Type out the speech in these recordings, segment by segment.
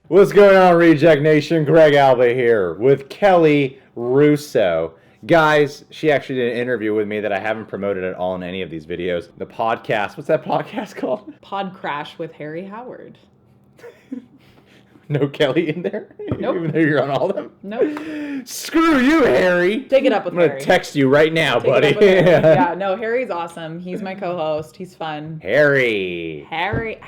What's going on, Reject Nation? Greg Alba here with Kelly Russo. Guys, she actually did an interview with me that I haven't promoted at all in any of these videos. The podcast, what's that podcast called? Pod Crash with Harry Howard. No Kelly in there? Nope. Even though you're on all of them? Nope. Screw you, Harry. Take it up with Harry. I'm going to text you right now, Take buddy. it up with Harry. Yeah, no, Harry's awesome. He's my co-host. He's fun. Harry. Harry.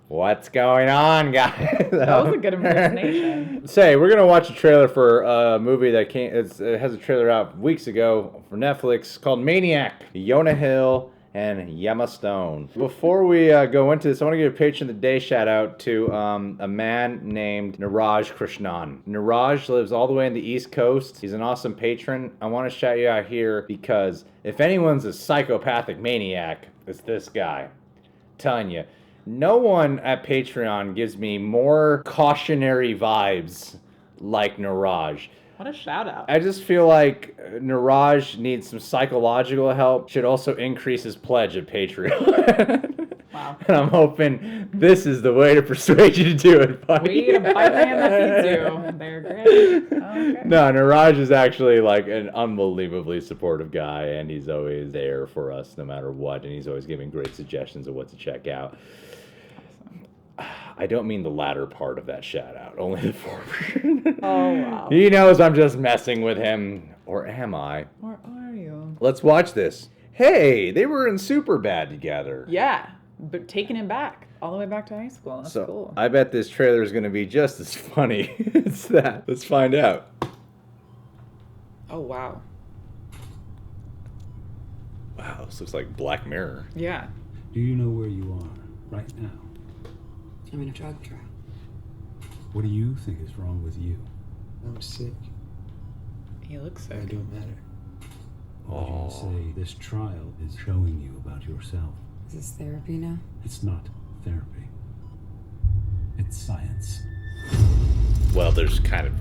What's going on, guys? That was a good impersonation. Say, we're going to watch a trailer for a movie that it has a trailer out weeks ago for Netflix called Maniac, Jonah Hill, and Emma Stone. Before we go into this, I want to give a patron of the day shout out to a man named Niraj Krishnan. Niraj lives all the way in the East Coast. He's an awesome patron. I want to shout you out here because if anyone's a psychopathic maniac, it's this guy. I'm telling you. No one at Patreon gives me more cautionary vibes like Niraj. What a shout out. I just feel like Niraj needs some psychological help. Should also increase his pledge at Patreon. Wow. And I'm hoping this is the way to persuade you to do it, buddy. We eat a bite hand that feeds you. They're great. Okay. No, Niraj is actually like an unbelievably supportive guy, and he's always there for us no matter what, and he's always giving great suggestions of what to check out. I don't mean the latter part of that shout out, only the forward. Oh, wow. He knows I'm just messing with him. Or am I? Where are you? Let's watch this. Hey, they were in Superbad together. Yeah, but taking it back. All the way back to high school. That's cool. I bet this trailer is going to be just as funny as that. Let's find out. Oh, wow. Wow, this looks like Black Mirror. Yeah. Do you know where you are right now? I'm in a drug trial. What do you think is wrong with you? I'm sick. He looks I sick. don't matter. What do you say this trial is showing you about yourself? Is this therapy now? It's not therapy. It's science. Well, there's kind of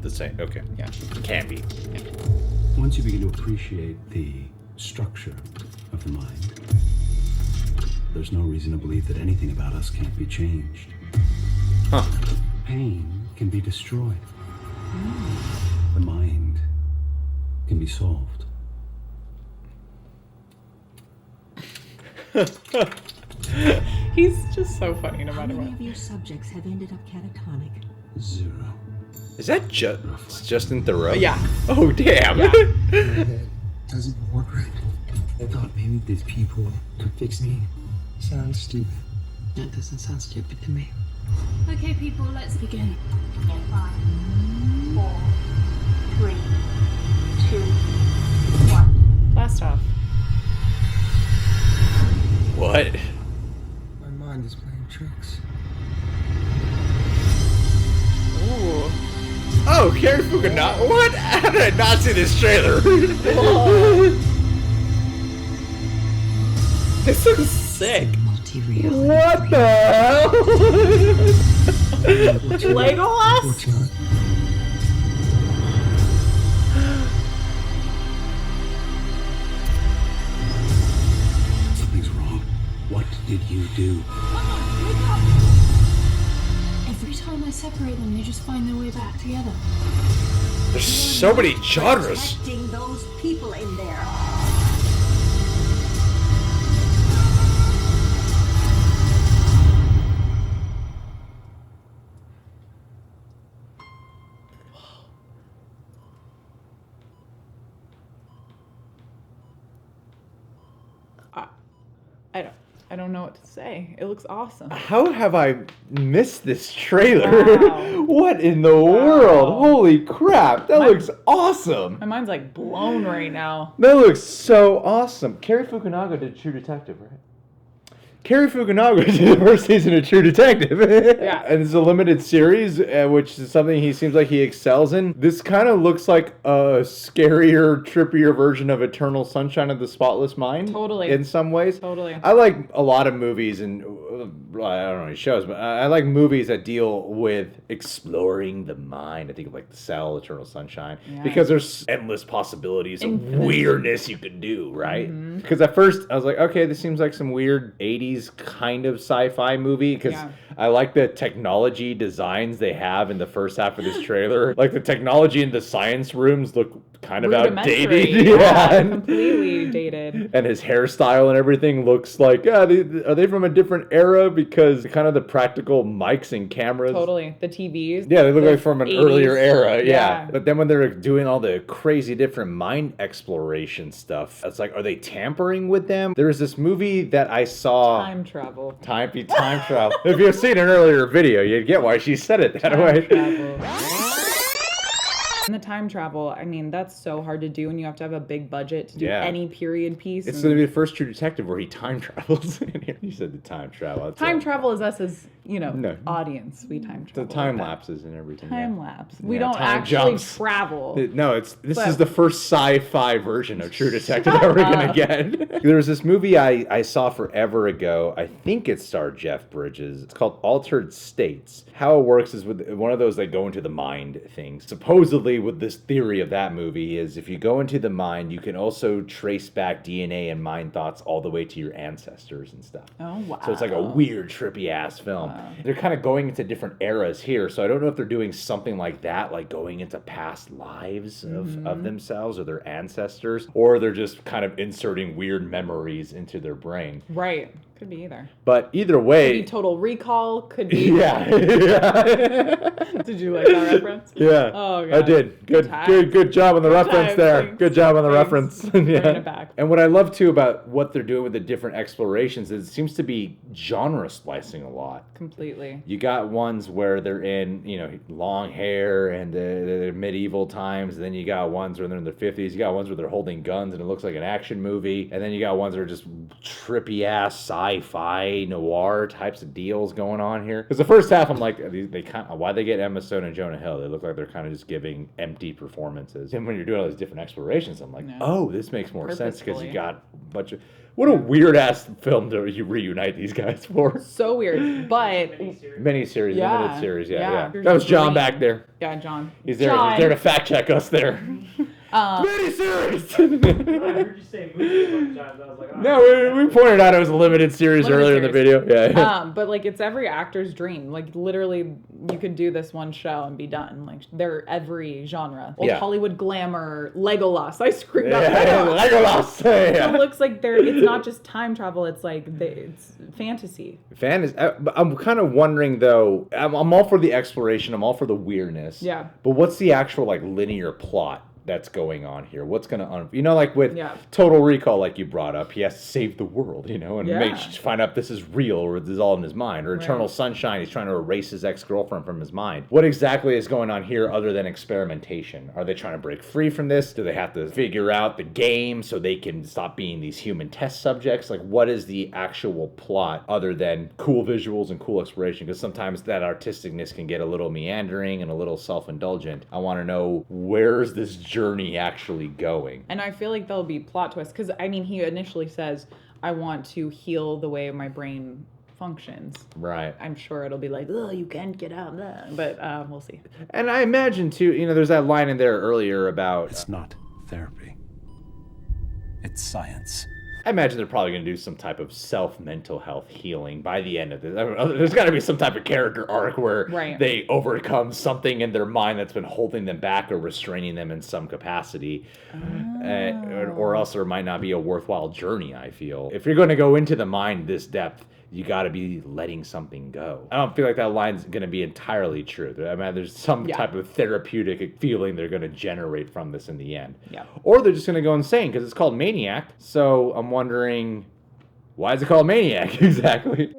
the same. Okay. Yeah. Can be. Once you begin to appreciate the structure of the mind, there's no reason to believe that anything about us can't be changed. Huh. Pain can be destroyed. The mind can be solved. He's just so funny no How matter many what. of your subjects have ended up catatonic? 0. Is that Justin Theroux? Yeah. Oh, damn. Yeah. My head doesn't work right. I thought maybe these people could fix me. Sounds stupid. That doesn't sound stupid to me. Okay, people, let's begin. 5, 4, 3, 2, 1. Blast off. What? My mind is playing tricks. Ooh. Oh, Carrie Fukunaga. What? How did I not see this trailer? This is sick. Multi-reality. What the hell? Legolas? What's not? Something's wrong. What did you do? Every time I separate them, they just find their way back together. There's so many genres. Protecting those people in there. I don't know what to say. It looks awesome. How have I missed this trailer? Wow. What in the world? Holy crap. That looks awesome. My mind's like blown right now. That looks so awesome. Carrie Fukunaga did True Detective, right? Carrie Fukunaga did the first season of True Detective. Yeah. And it's a limited series, which is something he seems like he excels in. This kind of looks like a scarier, trippier version of Eternal Sunshine of the Spotless Mind. Totally. In some ways. Totally. I like a lot of movies and don't know any shows, but I like movies that deal with exploring the mind. I think of like The Cell, Eternal Sunshine, Yeah. because there's endless possibilities of Infinite. weirdness you could do, right? Because at first I was like, okay, this seems like some weird 80s kind of sci-fi movie, because Yeah. I like the technology designs they have in the first half of this trailer. Like the technology in the science rooms look kind of outdated. Rudimentary. Yeah, and- completely dated. and his hairstyle and everything looks like, are they from a different era? Because kind of the practical mics and cameras. Totally. The TVs. Yeah, they look the like from an 80s. earlier era. Yeah. Yeah. But then when they're doing all the crazy different mind exploration stuff, it's like, are they tampering with them? There was this movie that I saw. Time travel. Time travel. If you've seen an earlier video, you'd get why she said it that way. And the time travel, I mean, that's so hard to do, and you have to have a big budget to do Yeah. any period piece. It's and going to be the first True Detective where he time travels. You said the time travel. That's time it. travel is us as, No. audience. We time The travel. time like that. lapses and everything. Time yeah. lapse. We Yeah, don't time actually jumps. travel. No, this But- is the first sci-fi version of True Detective that we're gonna up. get. There was this movie I saw forever ago. I think it starred Jeff Bridges. It's called Altered States. How it works is with one of those like go into the mind things. Supposedly, with this theory of that movie is if you go into the mind, you can also trace back DNA and mind thoughts all the way to your ancestors and stuff. Oh, wow. So it's like a weird, trippy ass film. They're kind of going into different eras here, so I don't know if they're doing something like that, like going into past lives of themselves or their ancestors, or they're just kind of inserting weird memories into their brain. Right. Could be either. But either Could way, be Total Recall. Could be. yeah, Did you like that reference? yeah, Oh, I God. did. Good Good job on the reference times, there. thanks. Good job on the Thanks. reference. Bringing Yeah. it back. And what I love too about what they're doing with the different explorations is it seems to be genre splicing a lot. Completely. You got ones where they're in, long hair and they're medieval times. And then you got ones where they're in their 50s. You got ones where they're holding guns and it looks like an action movie. And then you got ones that are just trippy ass sci-fi noir types of deals going on here. Because the first half, I'm like, they kind of, why they get Emma Stone and Jonah Hill? They look like they're kind of just giving empty performances. And when you're doing all these different explorations, I'm like, No. oh, this makes more sense because you Purposefully. got a bunch of. What a weird ass film to reunite these guys for. So weird. But, Miniseries, Yeah, limited series, yeah. yeah. There's That was John green. back there. yeah, John. He's there. John. He's there to fact check us there. Um, Miniseries. I heard you say movie a bunch of times. I was like, oh, No, we pointed out it was a limited series Limited earlier in the series. video. Yeah. but like it's every actor's dream. Like literally, you could do this one show and be done. Like they're every genre. Old Yeah. Hollywood glamour, Legolas. I screwed up. Yeah, Legolas. So it Yeah. looks like it's not just time travel. It's like it's fantasy. But I'm kind of wondering though. I'm all for the exploration. I'm all for the weirdness. Yeah. But what's the actual like linear plot that's going on here? What's gonna like with Yeah. Total Recall, like you brought up, he has to save the world, and Yeah. find out this is real or this is all in his mind. Or Eternal Right. Sunshine, he's trying to erase his ex-girlfriend from his mind. What exactly is going on here other than experimentation? Are they trying to break free from this? Do they have to figure out the game so they can stop being these human test subjects? Like, what is the actual plot other than cool visuals and cool exploration? Because sometimes that artisticness can get a little meandering and a little self-indulgent. I want to know, where's this journey actually going? And I feel like there'll be plot twists because I mean he initially says I want to heal the way my brain functions. Right. I'm sure it'll be like, oh, you can't get out, blah. But we'll see. And I imagine too, there's that line in there earlier about, It's not therapy. It's science. I imagine they're probably going to do some type of self-mental health healing by the end of this. I don't know, there's got to be some type of character arc where Right. they overcome something in their mind that's been holding them back or restraining them in some capacity. Or else there might not be a worthwhile journey, I feel. If you're going to go into the mind this depth, you got to be letting something go. I don't feel like that line's going to be entirely true. I mean, there's some Yeah. type of therapeutic feeling they're going to generate from this in the end. Yeah. Or they're just going to go insane because it's called Maniac. So I'm wondering, why is it called Maniac exactly?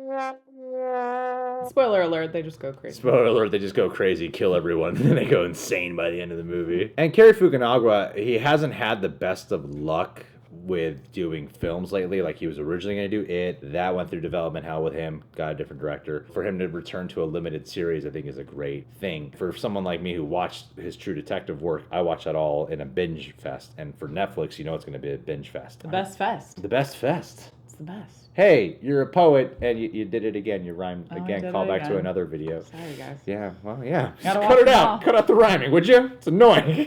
Spoiler alert, they just go crazy. Spoiler alert, they just go crazy, kill everyone, and then they go insane by the end of the movie. And Cary Fukunaga, he hasn't had the best of luck with doing films lately. Like, he was originally going to do It. That went through development hell with him, got a different director. For him to return to a limited series, I think is a great thing. For someone like me who watched his True Detective work, I watched that all in a binge fest. And for Netflix, it's going to be a binge fest. The best fest. The best fest. It's the best. Hey, you're a poet, and you did it again. You rhymed Oh, I again. did Call it back to again. another video. Sorry, guys. Yeah, well, yeah. Gotta Just watch cut it them out. all. Cut out the rhyming, would you? It's annoying.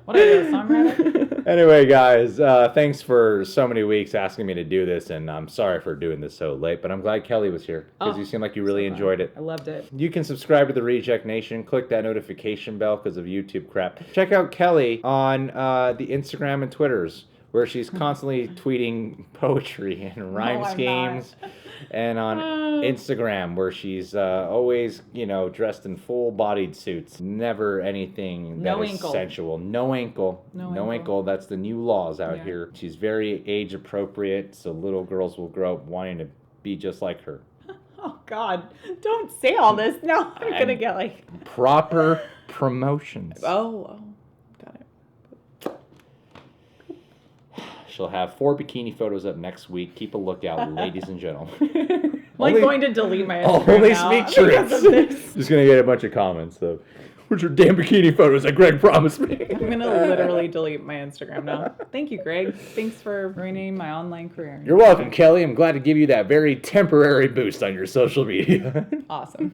What are you, a songwriter? Anyway, guys, thanks for so many weeks asking me to do this, and I'm sorry for doing this so late, but I'm glad Kelly was here because Oh, you seem like you really so fun. enjoyed it. I loved it. You can subscribe to the Reject Nation. Click that notification bell because of YouTube crap. Check out Kelly on the Instagram and Twitters, where she's constantly tweeting poetry and rhyme I'm schemes. And on Instagram, where she's always, dressed in full-bodied suits. Never anything that No is ankle. sensual. No ankle. No ankle. That's the new laws out Yeah. here. She's very age-appropriate, so little girls will grow up wanting to be just like her. Oh, God. Don't say all this. No, I'm going to get like... Proper promotions. Oh, got it. She'll have 4 bikini photos up next week. Keep a lookout, ladies and gentlemen. Like Only- going to delete my Instagram Only now sweet because treats. of this. Just gonna get a bunch of comments of, "Where's your damn bikini photos that Greg promised me?" I'm going to literally delete my Instagram now. Thank you, Greg. Thanks for ruining my online career. You're welcome, Kelly. I'm glad to give you that very temporary boost on your social media. Awesome.